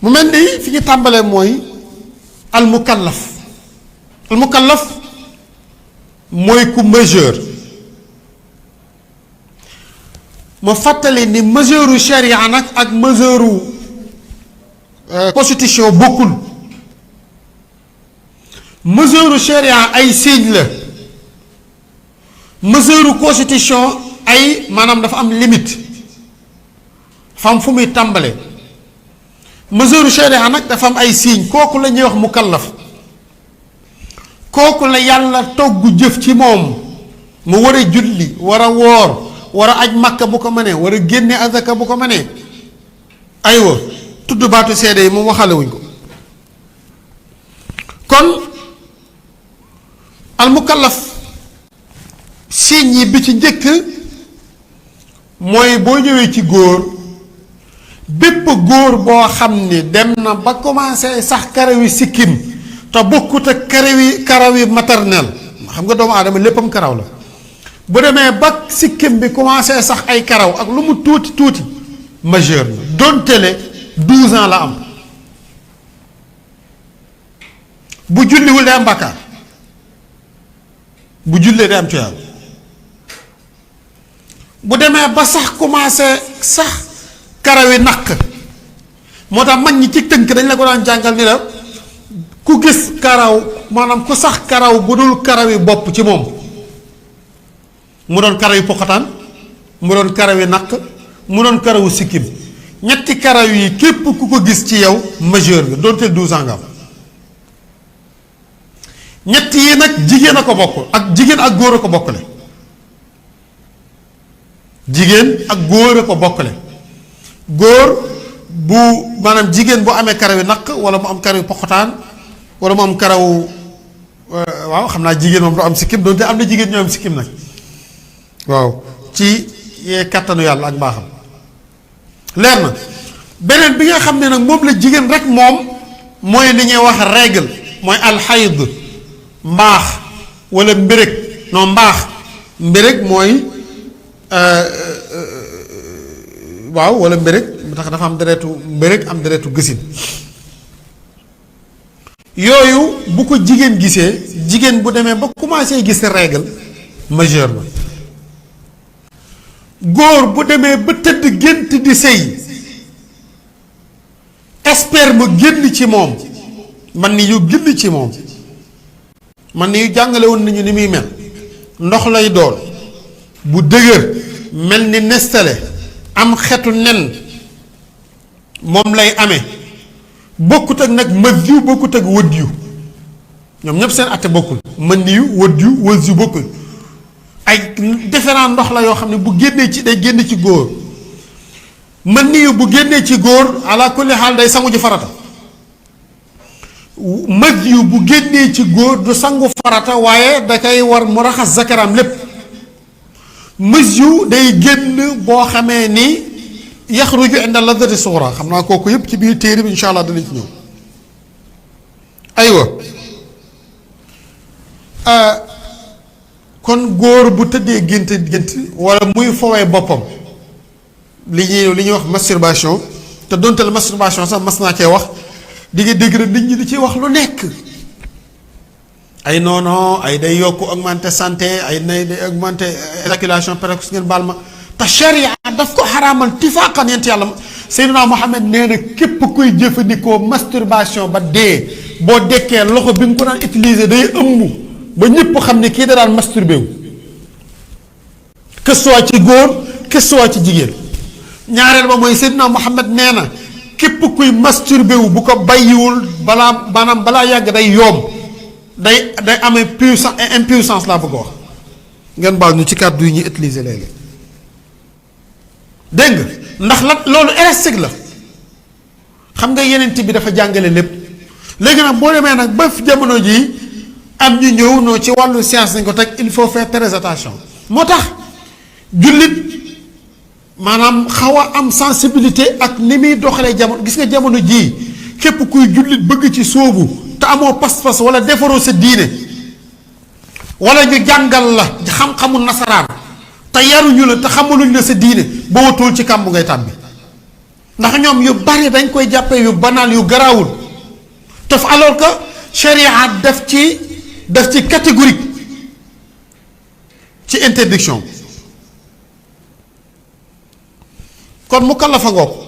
mu mel ni fi ñu tàmbalee mooy al mukallaf mooy ku majeur. ma fàttali ni majeuru sharia nag ak majeuru constitution bokkul. majeuru sharia ay signe la, majeuru constitution ay maanaam dafa am limite, dafa am fu muy tàmbale. majeuru sharia nag dafa am ay signe, kooku la ñuy wax mukallaf. kooku la yàlla togg jëf ci moom mu war a julli, war a woor, war a aj makka bu ko mënee, war a génne azaka bu ko mënee. aywa tudd baatu seede yi moom waxale wuñ ko. kon al mukallaf signe yi bi ci njëkk mooy boo ñëwee ci góor, bépp góor boo xam ni dem na ba commencé sax karawi sikkim te bokkut ak karawi maternel. xam nga doomu aadama léppam karaw la. bu demee ba sikkim bi commencé sax ay karaw ak lu mu tuuti tuuti majeur na, donte le 12 ans la am. bu julliwul day am bàkkaar, bu jullee day am tuyaab. bu demee ba sax commencé sax karawi naq, moo tax mag ñi ci tënk dañ la ko daan jàngal ni la ku gis karaw, maanaam ku sax karaw bu dul karawi bopp ci moom, mu doon karaw yu poqataan, mu doon karaw yu naq, mu doon karawu sikkim, ñetti karaw yi képp ku ko gis ci yow majeur nga, doonte 12 ans nga am. ñett yi nag jigéen a ko bokk, ak jigéen ak góor a ko bokkale. jigéen ak góor a ko bokkale. góor bu maanaam jigéen bu amee karaw yu naq wala mu am karaw yu poqataan wala mu am karaw, waaw xam naa jigéen moom du am sikkim, doonte am na jigéen ñoo am sikkim nag. waaw ci kattanu yàlla ak mbaaxam leer na. beneen bi nga xam ne nag moom la jigéen rek moom mooy li ñuy wax règle, mooy alxayd, mbaax wala mbërëg. non mbaax, mbërëg mooy waaw wala mbërëg, tax dafa am deretu mbërëg am deretu gësin. yooyu bu ko jigéen gisee, jigéen bu demee ba commencé gis règle majeur la. góor bu demee ba tëdd gént di sëy, sperme génn ci moom, man ni yu génn ci moom, man ni yu jàngale woon nañu ni muy mel. ndox lay doon bu dëgër mel ni nestale, am xetu nen, moom lay amee. bokkut ak nag mës yu, bokkut ak wëdd yu, ñoom ñëpp seen atte bokkul. mën ni yu, wëdd yu, wës yu bokkul. ay différent ndox la yoo xam ne bu génnee ci day génn ci góor. mën ni yu bu génnee ci góor ala kulli xaal day sangu ji farata. mës yu bu génnee ci góor du sangu farata, waaye da koy war mu raxas zakaram lépp. mës yu day génn boo xamee ni yaxruju inda ladati suxra, xam naa kooku yëpp ci biir téere bi incha allah danañ ci ñëw. aywa kon góor bu tëddee gént wala muy fowee boppam, li ñuy wax masturbation, te donte la masturbation sax mas naa cee wax, di nga dégg rek nit ñi di ci wax lu nekk. ay non ay day yokku augmenter santé, ay nay day augmenter éjaculation précoce, ngeen baal ma. te sharia daf ko xaraamal tifaqan. yent yàlla Seydina Muhammad nee na képp kuy jëfandikoo masturbation ba dee, boo dekkee loxo bi nga ko daan utiliser day ëmb ba ñëpp xam ne kii da daan masturbé wu, que soit ci góor que soit ci jigéen. ñaareel ba mooy Seydina Muhammad nee na képp kuy masturbé wu bu ko bàyyiwul balaa yàgg day yoom, day amee impuissance laa bëgg a wax. ngeen baal ñu ci kàddu yi ñuy utiliser léegi. dégg nga ndax la loolu élastique la. xam nga yeneen bi dafa jàngale lépp. léegi nag boo demee nag ba jamono jii am ñu ñëw noo ci wàllu science nañ ko teg, il faut faire très attention. moo tax jullit maanaam xaw a am sensibilité ak ni muy doxalee jamono. gis nga jamono jii képp kuy jullit bëgg ci sóobu te amoo pas-pas wala defaroo sa diine, wala ñu jàngal la xam-xamu nasaraan te yaruñu la te xamaluñ la sa diine, boo watul ci kàmb ngay tàbbi. ndax ñoom yu bari dañ koy jàppee yu banal yu garaawul tof alors que sharia def ci catégorique ci interdiction kon mu kallafa ngoog